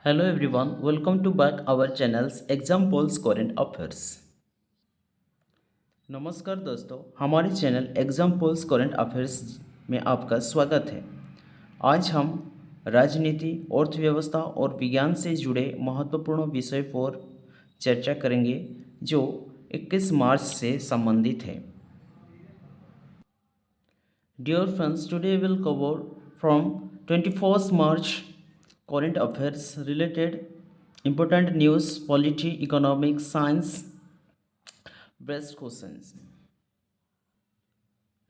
Hello everyone, welcome to back our channel's Exam Polls Current Affairs। नमस्कार दोस्तों, हमारे channel exam polls current affairs में आपका स्वागत है। आज हम राजनीति, अर्थव्यवस्था और विज्ञान से जुड़े महत्वपूर्ण विषय पर चर्चा करेंगे जो 21 मार्च से संबंधित है। Dear friends, today we'll cover from 21st March current affairs related important news, polity, economics, science, best questions.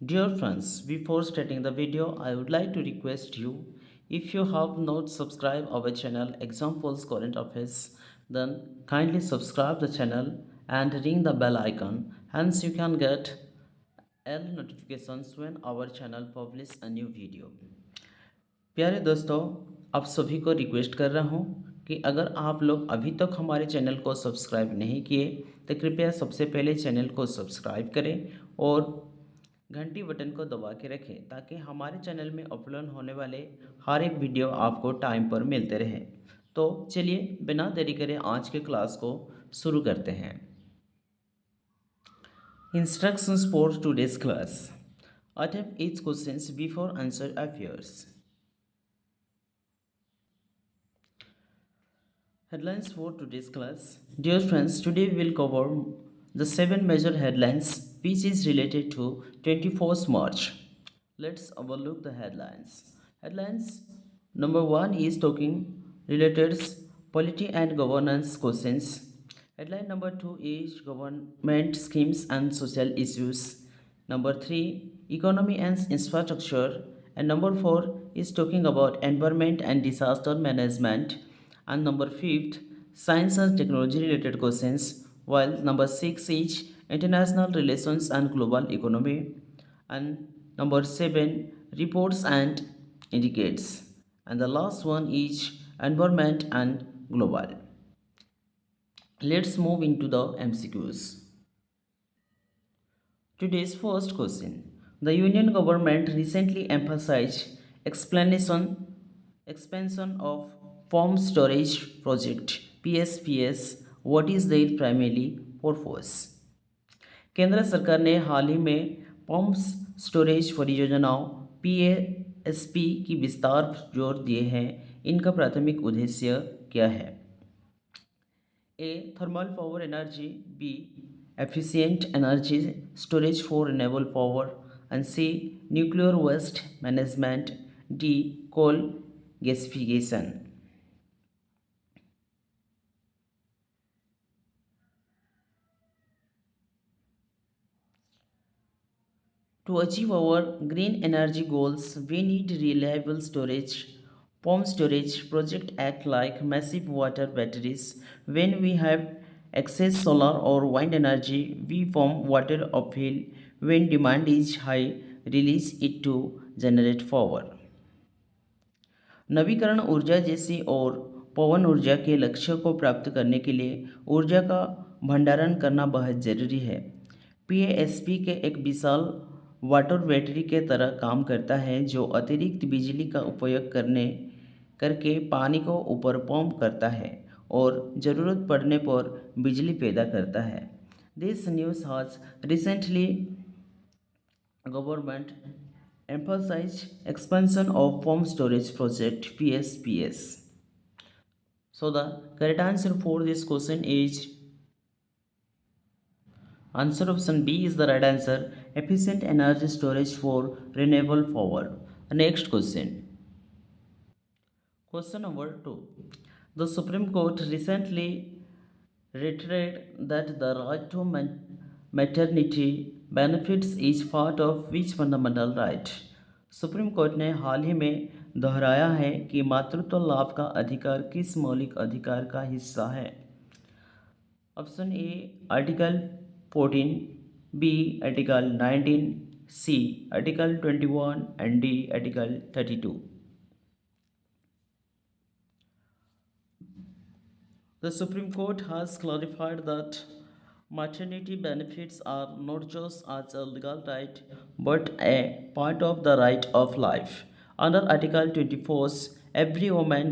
Dear friends, before starting the video, I would like to request you if you have not subscribed our channel Examples Current Affairs, then kindly subscribe the channel and ring the bell icon. Hence, you can get all notifications when our channel publish a new video. प्यारे दोस्तों, आप सभी को request कर रहा हूँ कि अगर आप लोग अभी तक हमारे चैनल को सब्सक्राइब नहीं किए तो कृपया सबसे पहले चैनल को सब्सक्राइब करें और घंटी बटन को दबा के रखें ताकि हमारे चैनल में अपलोड होने वाले हर एक वीडियो आपको टाइम पर मिलते रहे। तो चलिए बिना देरी करे आज के क्लास को शुरू करते हैं। Instructions for today's class. Attempt each questions before answer appears. Headlines for today's class. Dear friends, today we will cover the 7 major headlines which is related to 24th March. Let's overlook the headlines. Headlines number 1 is talking related polity and governance questions. Headline number 2 is government schemes and social issues. Number 3, economy and infrastructure. And number 4 is talking about environment and disaster management. And number 5, science and technology related questions, while number 6 is international relations and global economy, and number 7, reports and indicates, and the last one is environment and global. Let's move into the MCQs. Today's first question. The Union government recently emphasized expansion of Pumped Storage Project PSPS. What is their primary purpose? केंद्र सरकार ने हाल ही में pump storage परियोजनाओं PASP की विस्तार पर जोर दिए हैं। इनका प्राथमिक उद्देश्य क्या है? A. Thermal power energy. B. Efficient energy storage for renewable power. And C. Nuclear waste management. D. Coal gasification. To achieve our green energy goals, we need reliable storage. Pump storage project act like massive water batteries. When we have excess solar or wind energy, we pump water uphill. When demand is high, release it to generate power. नवीकरण ऊर्जा जैसी और पवन ऊर्जा के लक्ष्यों को प्राप्त करने के लिए ऊर्जा का भंडारण करना बहुत जरूरी है। PASP के एक विशाल वाटर बैटरी के तरह काम करता है जो अतिरिक्त बिजली का उपयोग करके पानी को ऊपर पंप करता है और ज़रूरत पड़ने पर बिजली पैदा करता है। This news has recently government emphasized expansion of pump storage project PSPS. So the correct answer for this question is answer option B is the right answer. Efficient energy storage for renewable power. Next question. Question number 2. The Supreme Court recently reiterated that the right to maternity benefits is part of which fundamental right? Supreme court ने हाल ही में दोहराया है कि मातृत्व लाभ का अधिकार किस मौलिक अधिकार का हिस्सा है? Option A article 14, B article 19, C article 21 and D article 32. The Supreme Court has clarified that maternity benefits are not just as a legal right but a part of the right of life. Under Article 24, every woman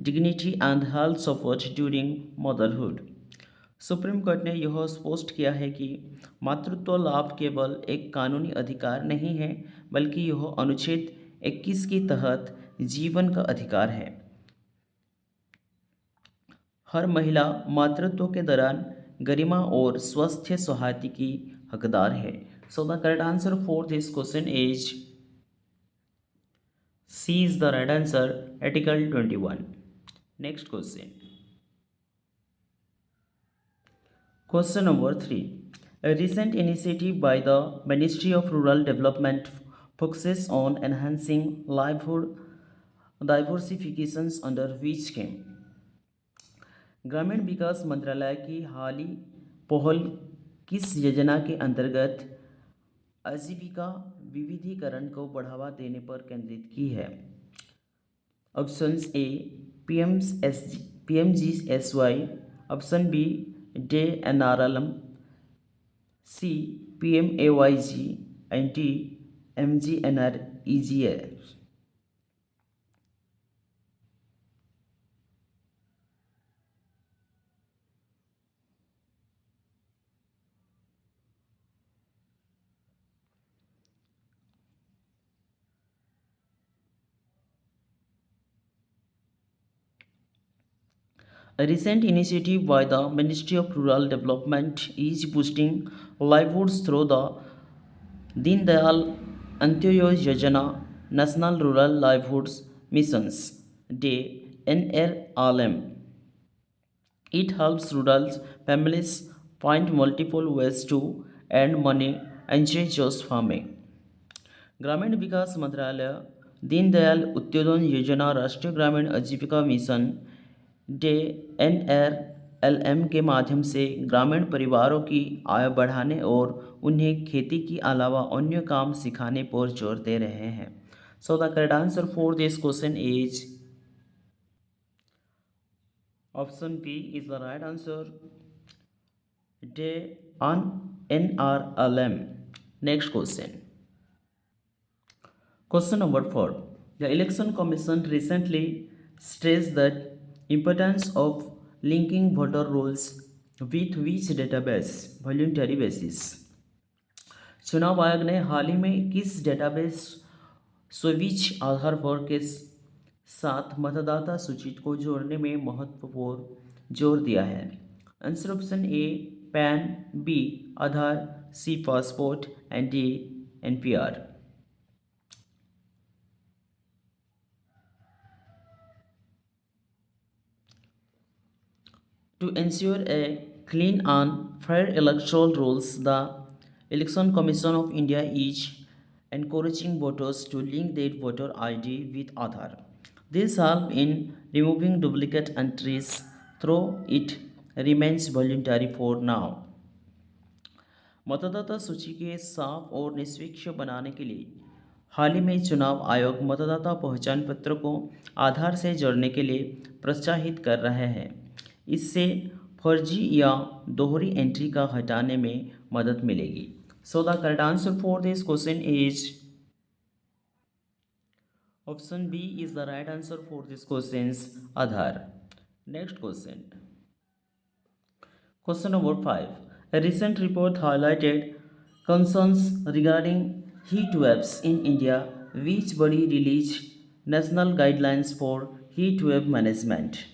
dignity and health support during motherhood. Supreme court ने यह स्पष्ट किया है कि मातृत्व लाभ केवल एक कानूनी अधिकार नहीं है, बल्कि यह अनुच्छेद 21 के तहत जीवन का अधिकार है। हर महिला मातृत्व के दौरान गरिमा और स्वास्थ्य सहायता की हकदार है। So the correct answer for this question is C is the right answer, article 21। Next question, question number 3. A recent initiative by the Ministry of Rural Development focuses on enhancing livelihood diversifications under which scheme? ग्रामीण विकास मंत्रालय की हाली पहल किस योजना के अंतर्गत आजीविका विविधीकरण को बढ़ावा देने पर केंद्रित की है? Options A PMGSY, option B DAY NRLM, C PMAYG and D MGNREGA. A recent initiative by the Ministry of Rural Development is boosting livelihoods through the Deen Dayal Antyodaya Yojana National Rural Livelihoods Missions (DAY NRLM). It helps rural families find multiple ways to earn money enjoy just farming. ग्रामीण विकास मंत्रालय दीनदयाल उत्पादन योजना राष्ट्रीय ग्रामीण आजीविका mission day NRLM के माध्यम से ग्रामीण परिवारों की आय बढ़ाने और उन्हें खेती के अलावा अन्य काम सिखाने पर जोर दे रहे हैं। So the correct answer for this question is option B is the right answer, day on NRLM. Next question, question number 4. The Election Commission recently stressed the importance of linking voter rolls with which database? Voluntary basis. चुनाव आयोग ने हाल ही में किस database switch आधार पर के साथ मतदाता सूची को जोड़ने में महत्वपूर्ण जोर दिया है? Answer option A PAN, B Aadhaar, C passport and D NPR. To ensure a clean and fair electoral rules, the Election Commission of India is encouraging voters to link their voter ID with Aadhaar. This helps in removing duplicate entries, though it remains voluntary for now. मतदाता सूची के साफ और निष्पक्ष बनाने के लिए हाल ही में चुनाव आयोग मतदाता पहचान पत्र को आधार से जोड़ने के लिए प्रोत्साहित कर रहे हैं। इससे फर्जी या दोहरी एंट्री का हटाने में मदद मिलेगी। So the correct answer for this question is option B is the right answer for this question, Aadhaar. Next question, question number 5. A recent report highlighted concerns regarding heat waves in India, which body released national guidelines for heat wave management.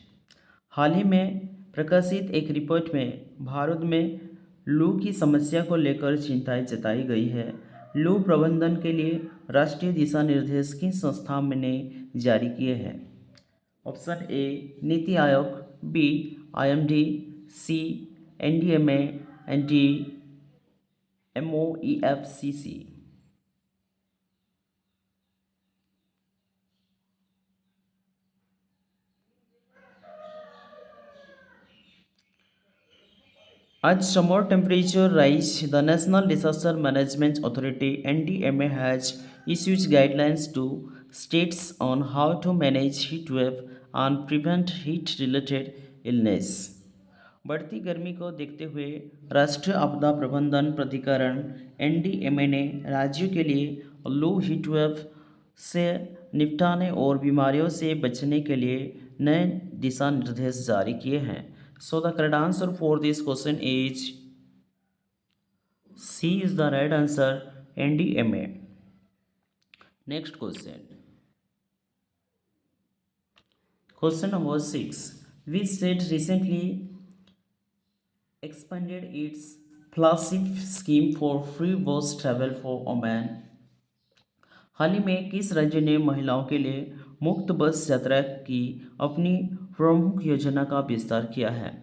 हाल ही में प्रकाशित एक report में भारत में लू की समस्या को लेकर चिंताएं जताई गई है। लू प्रबंधन के लिए राष्ट्रीय दिशा निर्देश किस संस्था ने जारी किए हैं? Option A NITI Aayog, B IMD, C NDMA and D MoEFCC. As summer temperature rise, the National Disaster Management Authority (NDMA) has issued guidelines to states on how to manage heat wave and prevent heat-related illness. बढ़ती गर्मी को देखते हुए राष्ट्रीय आपदा प्रबंधन प्राधिकरण (NDMA) ने राज्यों के लिए लू हीट वेव से निपटाने और बीमारियों से बचने के लिए नए दिशा निर्देश जारी किए हैं। So the correct answer for this question is C is the right answer, NDMA. Next question. Question number 6. Which state recently expanded its flagship scheme for free bus travel for women? हाल ही में किस राज्य ने महिलाओं के लिए मुफ्त बस यात्रा की अपनी प्रमुख योजना का विस्तार किया है?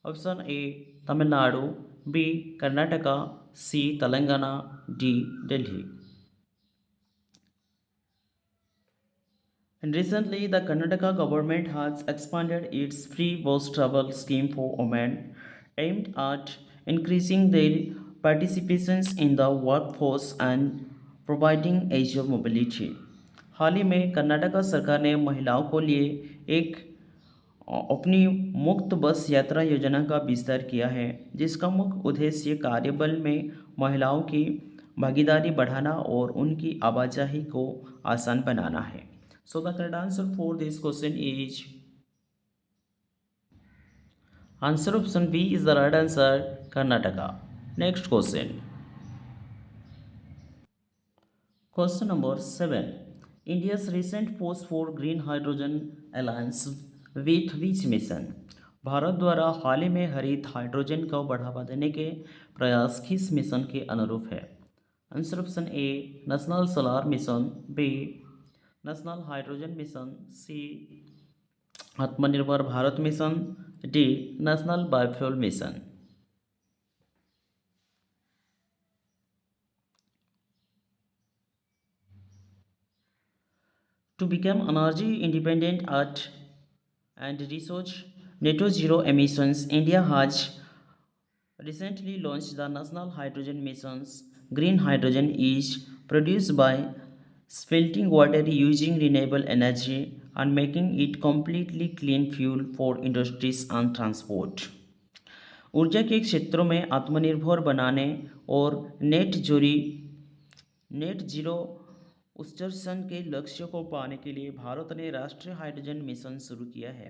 Option A Tamil Nadu, B Karnataka, C Telangana, D Delhi. And recently, the Karnataka government has expanded its free bus travel scheme for women, aimed at increasing their participations in the workforce and providing easier mobility. हाल ही में कर्नाटका सरकार ने महिलाओं को लिए एक अपनी मुक्त बस यात्रा योजना का विस्तार किया है, जिसका मुख्य उद्देश्य कार्यबल में महिलाओं की भागीदारी बढ़ाना और उनकी आवाजाही को आसान बनाना है। So the correct answer for this question is answer option B is the right answer, Karnataka. Next question. Question number 7. India's recent post for green hydrogen alliance with which mission? Bharat द्वारा हाल ही में हरित हाइड्रोजन को बढ़ावा देने के प्रयास किस mission के अनुरूप है? Answer option A national solar mission, B national hydrogen mission, C Atmanirbhar Bharat mission, D national biofuel mission. To become energy independent at and research net zero emissions, India has recently launched the National Hydrogen Missions. Green hydrogen is produced by smelting water using renewable energy and making it completely clean fuel for industries and transport. ऊर्जा के क्षेत्रों में आत्मनिर्भर बनाने और net zero उत्सर्जन के लक्ष्य को पाने के लिए भारत ने राष्ट्रीय हाइड्रोजन मिशन शुरू किया है।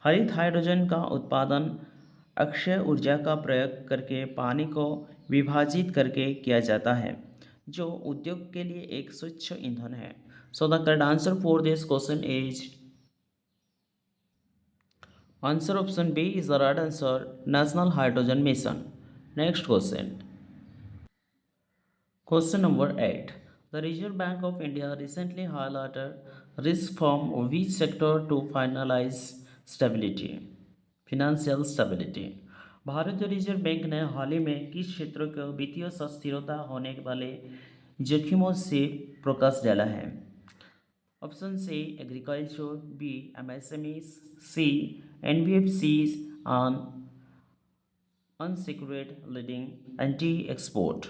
हरित हाइड्रोजन का उत्पादन अक्षय ऊर्जा का प्रयोग करके पानी को विभाजित करके किया जाता है, जो उद्योग के लिए एक स्वच्छ ईंधन है। So the correct answer for this question is answer option B is the right answer, National Hydrogen Mission. Next question. Question number 8. The Reserve Bank of India recently highlighted risk from which sector to finalize stability? Financial stability. भारतीय reserve bank ने हाल ही में किस क्षेत्र को वित्तीय अस्थिरता होने वाले जोखिमों से प्रकाश डाला है? Option C agriculture, B MSMEs, C NBFCs and unsecured lending, and D export.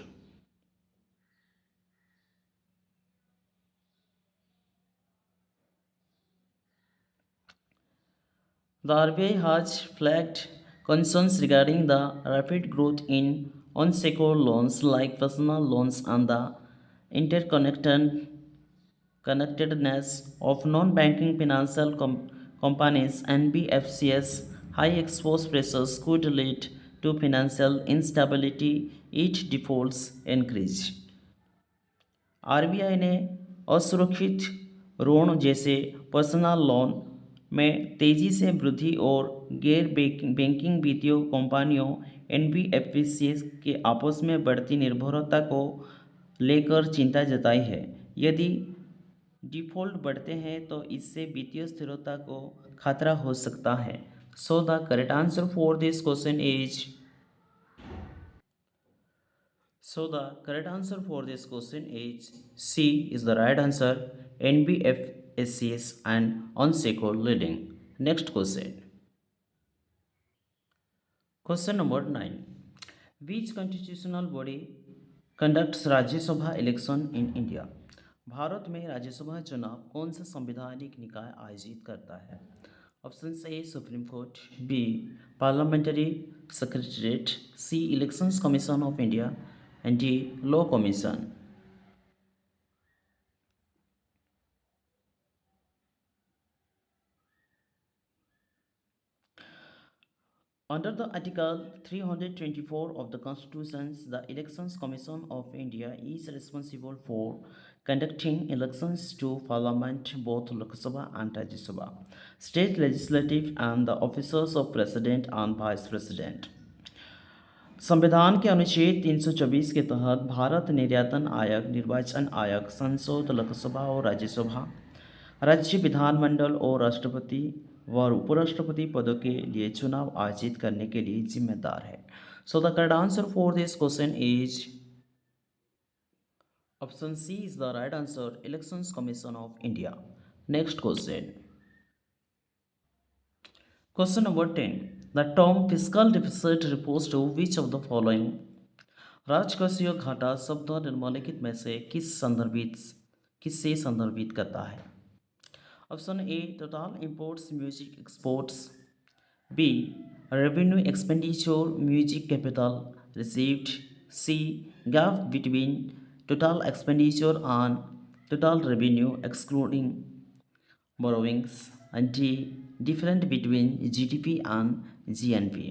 The RBI has flagged concerns regarding the rapid growth in unsecured loans like personal loans and the interconnected connectedness of non-banking financial companies. NBFCs high exposed pressures could lead to financial instability if defaults increase. RBI ने असुरक्षित ऋण जैसे personal loan में तेजी से वृद्धि और गैर बैंकिंग वित्तीय कंपनियों एनबीएफसी के आपस में बढ़ती निर्भरता को लेकर चिंता जताई है। यदि डिफ़ॉल्ट बढ़ते हैं तो इससे वित्तीय स्थिरता को खतरा हो सकता है। So the correct answer for this question is So the correct answer for this question is C is the right answer, NBFSCs and unsecured lending. Next question. Question number 9. Which constitutional body conducts Rajya Sabha election in India? Bharat में राज्यसभा चुनाव कौन सा संवैधानिक निकाय आयोजित करता है? Option A supreme court, B parliamentary secretariat, C elections commission of India and the Law Commission. Under the Article 324 of the Constitution, the Elections Commission of India is responsible for conducting elections to Parliament, both Lok Sabha and Rajya Sabha, state legislative, and the officers of President and Vice President. संविधान के अनुच्छेद 324 के तहत भारत निर्वाचन आयोग, निर्वाचन आयोग, संसद, लोकसभा और राज्यसभा, राज्य विधानमंडल और राष्ट्रपति व उपराष्ट्रपति पदों के लिए चुनाव आयोजित करने के लिए जिम्मेदार है. So the correct answer for this question is option C is the right answer, elections commission of India. Next question. Question number 10. The term fiscal deficit refers to which of the following? राजकोषीय घाटा शब्द निम्नलिखित में से किससे संदर्भित करता है? Option A total imports minus exports, B revenue expenditure minus capital received, C gap between total expenditure and total revenue excluding borrowings, and D different between GDP and GNP.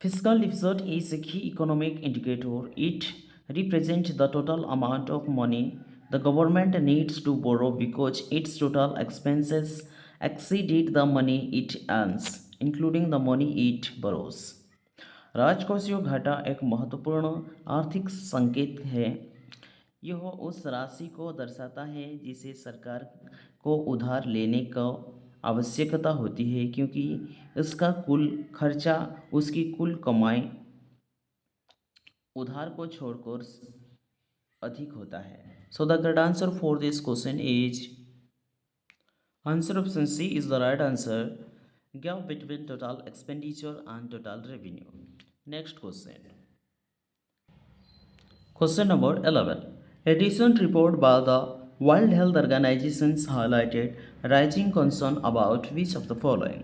Fiscal deficit is a key economic indicator. It represents the total amount of money the government needs to borrow because its total expenses exceeded the money it earns, including the money it borrows. राजकोषीय घाटा एक महत्वपूर्ण आर्थिक संकेत है. यह उस राशि को दर्शाता है जिसे सरकार को उधार लेने का आवश्यकता होती है क्योंकि इसका कुल खर्चा उसकी कुल कमाई उधार को छोड़कर अधिक होता है. So the correct answer for this question is answer option C is the right answer, gap between total expenditure and total revenue. Next question. Question number 11. A recent report by the World Health Organization highlighted rising concern about which of the following?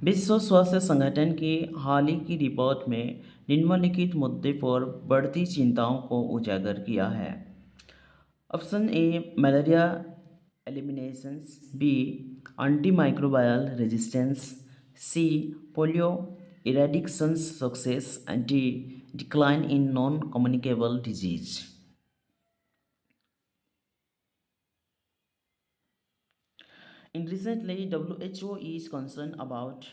विश्व स्वास्थ्य संगठन की हाल ही की report में निम्नलिखित मुद्दे पर बढ़ती चिंताओं को उजागर किया है. Option A malaria eliminations, B antimicrobial resistance, C polio eradication success, and D decline in non-communicable disease. In recently, WHO is concerned about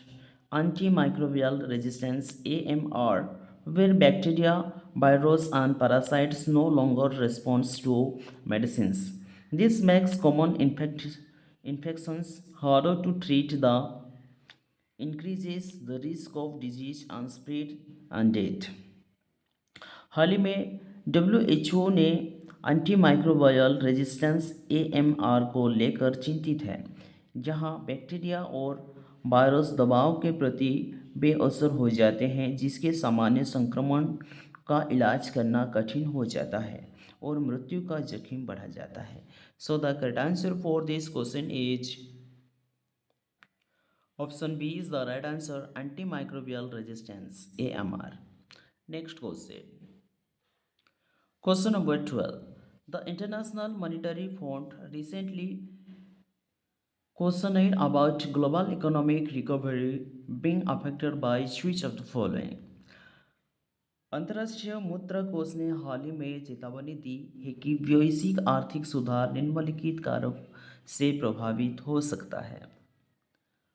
antimicrobial resistance (AMR), where bacteria, viruses, and parasites no longer respond to medicines. This makes common infections harder to treat, the increases the risk of disease and spread and death. हाल ही में WHO ने antimicrobial resistance AMR को लेकर चिंतित है, जहां bacteria और virus दबाव के प्रति बेअसर हो जाते हैं, जिसके सामान्य संक्रमण का इलाज करना कठिन हो जाता है और मृत्यु का जोखिम बढ़ा जाता है. So the correct answer for this question is option B is the right answer, antimicrobial resistance AMR. Next question. Question number 12. The International Monetary Fund recently questioned about global economic recovery being affected by which of the following? अंतर्राष्ट्रीय मुद्रा कोष ने हाल ही में चेतावनी दी है कि वैश्विक आर्थिक सुधार निम्नलिखित कारक से प्रभावित हो सकता है.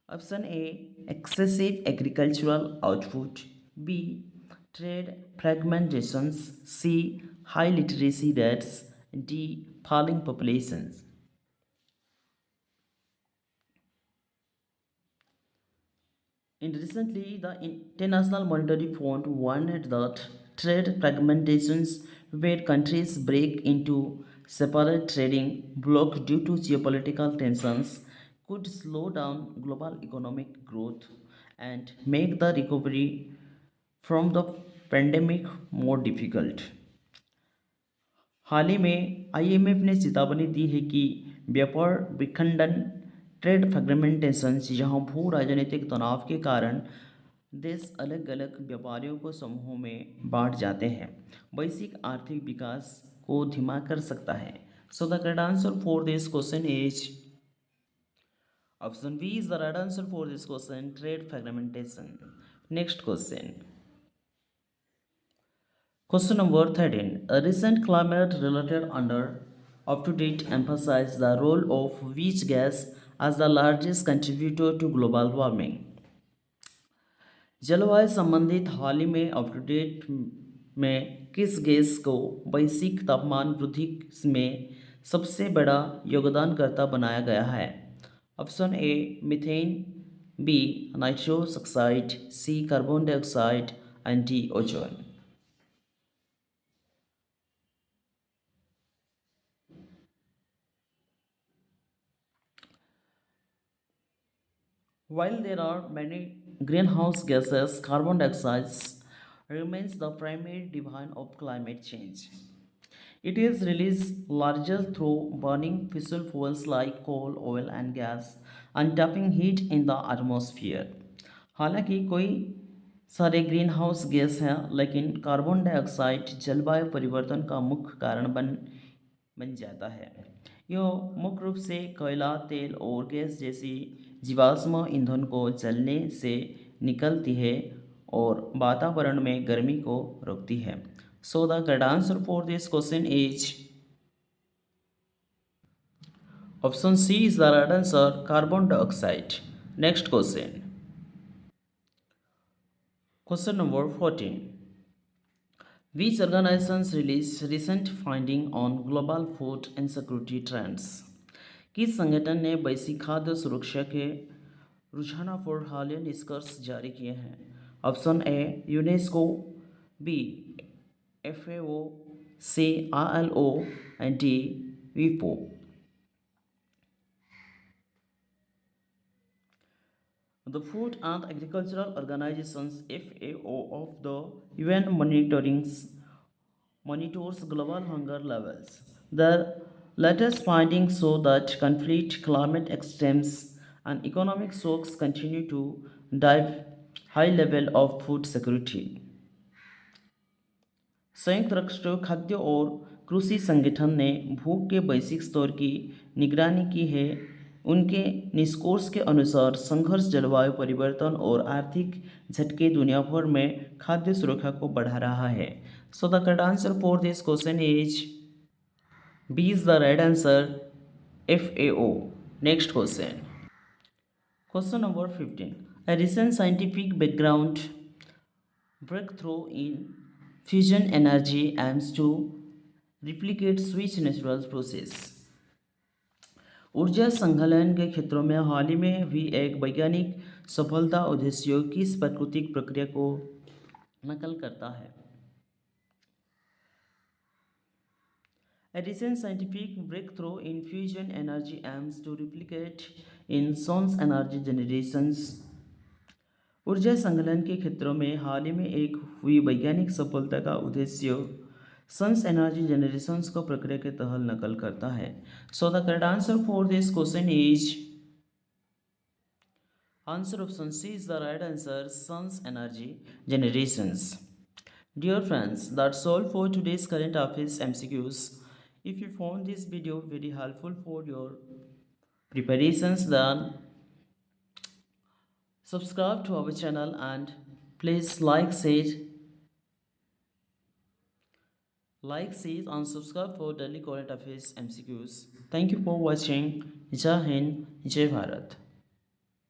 Option A excessive agricultural output, B trade fragmentations, C high literacy rates, D falling populations. Recently, the International Monetary Fund warned that trade fragmentations, where countries break into separate trading blocs due to geopolitical tensions, could slow down global economic growth and make the recovery from the pandemic more difficult. हाल ही में IMF ने चेतावनी दी है कि व्यापार विखंडन, trade fragmentation, जहां भू राजनीतिक तनाव के कारण देश अलग अलग व्यापारियों को समूहों में बांट जाते हैं, वैश्विक आर्थिक विकास को धीमा कर सकता है. So the correct answer for this question is Option B is the right answer for this question. Trade fragmentation. Next question. Question number 13. A recent climate related under up to date emphasized the role of which gas as the largest contributor to global warming. जलवायु संबंधित हाल ही में update में किस gas को वैश्विक तापमान वृद्धि में सबसे बड़ा योगदानकर्ता बनाया गया है? Option A methane, B nitrous oxide, C carbon dioxide and D ozone. While there are many greenhouse gases, carbon dioxide remains the primary driver of climate change. It is released largely through burning fossil fuels like coal, oil, and gas, and trapping heat in the atmosphere. हालांकि कोई सारे green house gas हैं, लेकिन carbon dioxide जलवायु परिवर्तन का मुख्य कारण बन जाता है। यह मुख्य रूप से कोयला, तेल और गैस जैसी जीवाश्म ईंधन को जलने से निकलती है और वातावरण में गर्मी को रोकती है। So the correct answer for this question is option C is the right answer, carbon dioxide. Next question, question number 14. Which organizations released recent finding on global food insecurity trends? किस संगठन ने वैश्विक खाद्य सुरक्षा के रुझानों पर हालिया निष्कर्ष जारी किए हैं? Option A UNESCO, B FAO, C ILO and D विपो। The Food and Agricultural Organizations (FAO) of the UN monitors global hunger levels. The latest findings show that conflict, climate extremes, and economic shocks continue to drive high level of food security. संयुक्त राष्ट्र खाद्य और कृषि संगठन ने भूख के वैश्विक स्तर की निगरानी की है। उनके निष्कर्ष के अनुसार संघर्ष, जलवायु परिवर्तन और आर्थिक झटके दुनिया भर में खाद्य सुरक्षा को बढ़ा रहा है। So the correct answer for this question is B is the right answer, FAO। Next question, question number 15. A recent scientific background breakthrough in fusion energy aims to replicate switch natural process. ऊर्जा संकलन के क्षेत्रों में हाल ही में हुई एक वैज्ञानिक सफलता उद्देश्यों किस प्राकृतिक प्रक्रिया को नकल करता है? A recent scientific breakthrough in fusion energy aims to replicate in sun's energy generations. ऊर्जा संकलन के क्षेत्रों में हाल ही में एक हुई वैज्ञानिक सफलता का उद्देश्य सन्स एनर्जी जनरेशंस को प्रक्रिया के तहत नकल करता है। So the correct answer for this question is answer option C is the right answer, sun's energy generations. Dear friends, that's all for today's current affairs MCQs. If you found this video very helpful for your preparations, then subscribe to our channel and please like, share and subscribe for daily current affairs MCQs. Thank you for watching. Jai Hind, Jai Bharat.